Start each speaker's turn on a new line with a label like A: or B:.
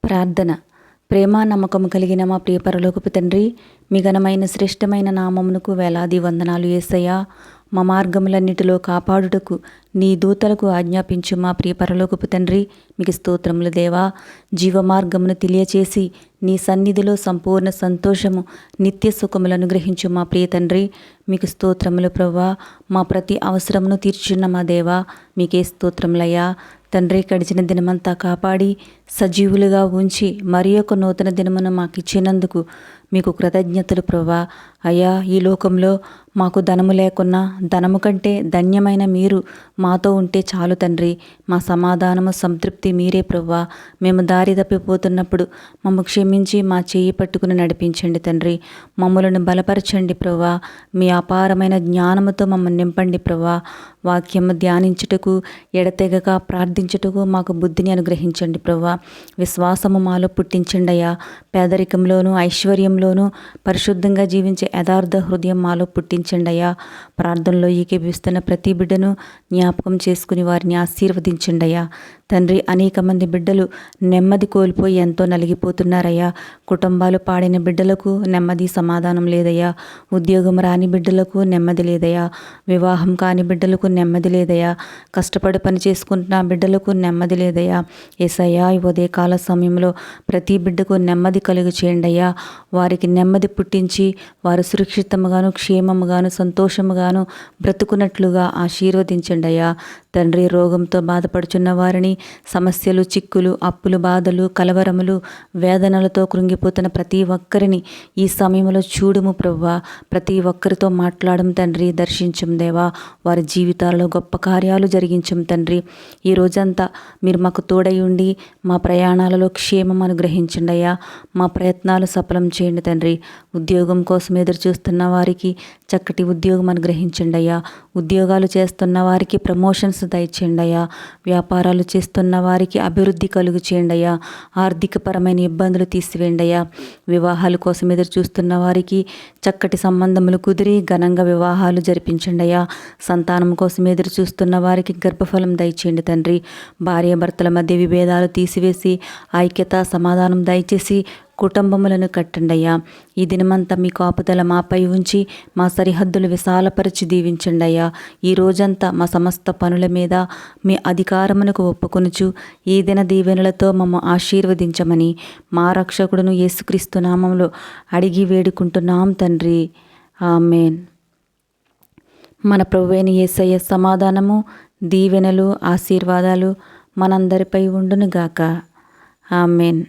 A: ప్రార్థన. ప్రేమ నమ్మకము కలిగిన మా ప్రియ పరలోకపు తండ్రి, మీ ఘనమైన శ్రేష్టమైన నామమునకు వేలాది వందనాలు యేసయ్యా. మా మార్గములన్నిటిలో కాపాడుటకు నీ దూతలకు ఆజ్ఞాపించు మా ప్రియ పరలోకపు తండ్రి, మీకు స్తోత్రములు దేవా. జీవ మార్గమును తెలియచేసి నీ సన్నిధిలో సంపూర్ణ సంతోషము నిత్య సుఖములు అనుగ్రహించు మా ప్రియ తండ్రి, మీకు స్తోత్రములు ప్రభువా. మా ప్రతి అవసరమును తీర్చున్న మా దేవా, మీకే స్తోత్రములయ్యా. తండ్రి, గడిచిన దినమంతా కాపాడి సజీవులుగా ఉంచి మరి ఒక నూతన దినమును మాకు ఇచ్చినందుకు మీకు కృతజ్ఞతలు ప్రభువా. అయ్యా, ఈ లోకంలో మాకు ధనము లేకున్నా ధనము కంటే ధన్యమైన మీరు మాతో ఉంటే చాలు తండ్రి. మా సమాధానము సంతృప్తి మీరే ప్రభువా. మేము దారి తప్పిపోతున్నప్పుడు మమ్ము క్షమించి మా చేయి పట్టుకుని నడిపించండి తండ్రి. మమ్మలను బలపరచండి ప్రభువా. మీ అపారమైన జ్ఞానముతో మమ్మల్ని నింపండి ప్రభువా. వాక్యము ధ్యానించుటకు ఎడతెగక ప్రార్థించుటకు మాకు బుద్ధిని అనుగ్రహించండి ప్రభువా. విశ్వాసము మాలో పుట్టించండి అయ్యా. పేదరికంలోనూ ఐశ్వర్యంలోనూ పరిశుద్ధంగా జీవించే యథార్థ హృదయం మాలో పుట్టించండి అయ్యా. ప్రార్థనలో ఏకీభవిస్తున్న ప్రతి బిడ్డను జ్ఞాపకం చేసుకుని వారిని ఆశీర్వదించండి అయ్యా. తండ్రి, అనేక మంది బిడ్డలు నెమ్మది కోల్పోయి ఎంతో నలిగిపోతున్నారయ్యా. కుటుంబాలు పాడిన బిడ్డలకు నెమ్మది సమాధానం లేదయ్యా. ఉద్యోగం రాని బిడ్డలకు నెమ్మది లేదయ్యా. వివాహం కాని బిడ్డలకు నెమ్మది లేదయ్యా. కష్టపడి పని చేసుకుంటున్న బిడ్డలకు నెమ్మది లేదయ్యా. యేసయ్యా, ఈ ఉదయకాల సమయంలో ప్రతి బిడ్డకు నెమ్మది కలుగు చేయండి అయ్యా. వారికి నెమ్మది పుట్టించి వారు సురక్షితముగాను క్షేమముగాను సంతోషముగాను బ్రతుకున్నట్లుగా ఆశీర్వదించండి అయ్యా. తండ్రి, రోగంతో బాధపడుచున్న వారిని, సమస్యలు, చిక్కులు, అప్పులు, బాధలు, కలవరములు, వేదనలతో కృంగిపోతున్న ప్రతి ఒక్కరిని ఈ సమయంలో చూడుము ప్రభువా. ప్రతి ఒక్కరితో మాట్లాడము తండ్రి, దర్శించం దేవా. వారి జీవితాలలో గొప్ప కార్యాలు జరిగించం తండ్రి. ఈ రోజంతా మీరు మాకు తోడై ఉండి మా ప్రయాణాలలో క్షేమం అనుగ్రహించండి అయ్యా. మా ప్రయత్నాలు సఫలం చేయండి తండ్రి. ఉద్యోగం కోసం ఎదురు చూస్తున్న వారికి చక్కటి ఉద్యోగం అనుగ్రహించండి అయ్యా. ఉద్యోగాలు చేస్తున్న వారికి ప్రమోషన్స్ దయచేయండి అయ్యా. వ్యాపారాలు చేస్తున్న వారికి అభివృద్ధి కలుగు చేయండి అయ్యా. ఆర్థికపరమైన ఇబ్బందులు తీసివేయండి అయ్యా. వివాహాల కోసం ఎదురు చూస్తున్న వారికి చక్కటి సంబంధములు కుదిరి ఘనంగా వివాహాలు జరిపించండి అయ్యా. సంతానం కోసం ఎదురు చూస్తున్న వారికి గర్భఫలం దయచేయండి తండ్రి. భార్యాభర్తల మధ్య విభేదాలు తీసివేసి ఐక్యత సమాధానం దయచేసి కుటుంబములను కట్టండి అయ్యా. ఈ దినమంతా మీ కాపుదల మాపై ఉంచి మా సరిహద్దులు విశాలపరిచి దీవించండి అయ్యా. ఈ రోజంతా మా సమస్త పనుల మీద మీ అధికారమునకు ఒప్పుకొనుచు ఈ దిన దీవెనలతో మమ్మ ఆశీర్వదించమని మా రక్షకుడును యేసుక్రీస్తు నామములో అడిగి వేడుకుంటున్నాం తండ్రి. ఆమేన్. మన ప్రభువైన యేసయ్య సమాధానము, దీవెనలు, ఆశీర్వాదాలు మనందరిపై ఉండునుగాక. ఆమేన్.